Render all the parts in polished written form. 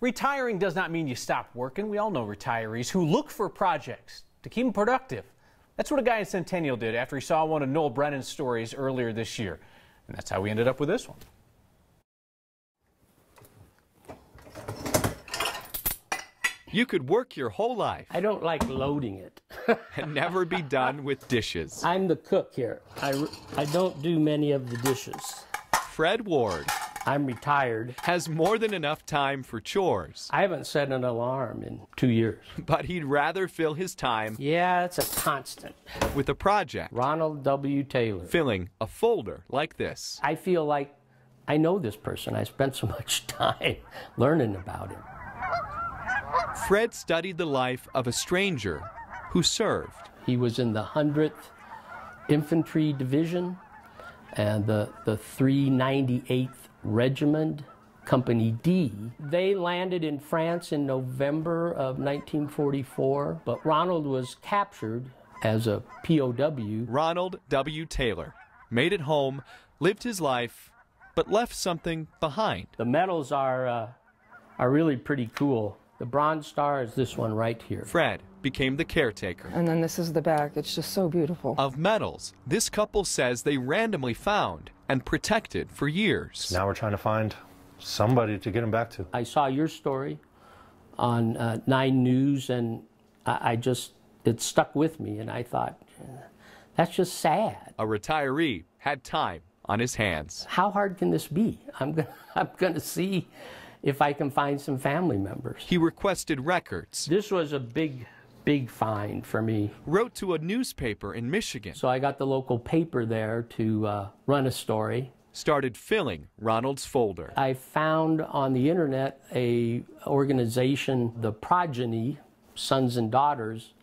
Retiring does not mean you stop working. We all know retirees who look for projects to keep them productive. That's what a guy in Centennial did after he saw one of Noel Brennan's stories earlier this year. And that's how we ended up with this one. You could work your whole life. I don't like loading it. And never be done with dishes. I'm the cook here. I don't do many of the dishes. Fred Ward. I'm retired. Has more than enough time for chores. I haven't set an alarm in 2 years. But he'd rather fill his time. Yeah, it's a constant. With a project. Ronald W. Taylor. Filling a folder like this. I feel like I know this person. I spent so much time learning about him. Fred studied the life of a stranger who served. He was in the 100th Infantry Division and the 398th Regiment, Company D. They landed in France in November of 1944, but Ronald was captured as a POW. Ronald W. Taylor made it home, lived his life, but left something behind. The medals are really pretty cool. The Bronze Star is this one right here. Fred became the caretaker. And then this is the back. It's just so beautiful. Of medals this couple says they randomly found and protected for years. Now we're trying to find somebody to get them back to. I saw your story on 9 News, and it stuck with me, and I thought, that's just sad. A retiree had time on his hands. How hard can this be? I'm gonna see if I can find some family members. He requested records. This was a big find for me. Wrote to a newspaper in Michigan. So I got the local paper there to run a story. Started filling Ronald's folder. I found on the internet a organization, the progeny, sons and daughters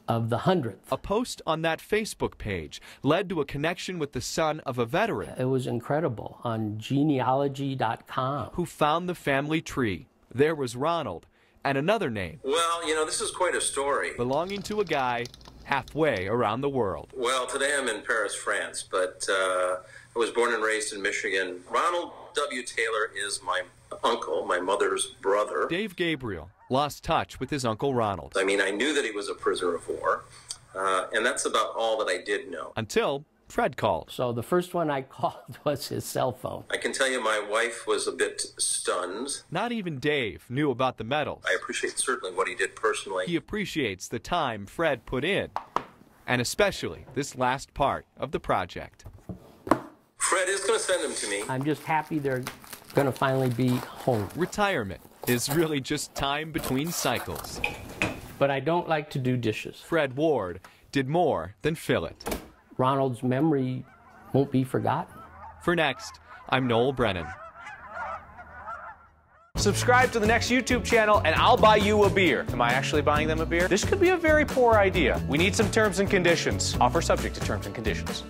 of the 100th. A post on that Facebook page led to a connection with the son of a veteran. It was incredible, on genealogy.com. Who found the family tree. There was Ronald and another name. Well, you know, this is quite a story. Belonging to a guy halfway around the world. Well, today I'm in Paris, France, but I was born and raised in Michigan. Ronald W. Taylor is my uncle, my mother's brother. Dave Gabriel lost touch with his Uncle Ronald. I mean, I knew that he was a prisoner of war, and that's about all that I did know. Until Fred called. So the first one I called was his cell phone. I can tell you my wife was a bit stunned. Not even Dave knew about the medals. I appreciate certainly what he did personally. He appreciates the time Fred put in, and especially this last part of the project. Fred is going to send them to me. I'm just happy they're going to finally be home. Retirement is really just time between cycles. But I don't like to do dishes. Fred Ward did more than fill it. Ronald's memory won't be forgotten. For Next, I'm Noel Brennan. Subscribe to the Next YouTube channel and I'll buy you a beer. Am I actually buying them a beer? This could be a very poor idea. We need some terms and conditions. Offer subject to terms and conditions.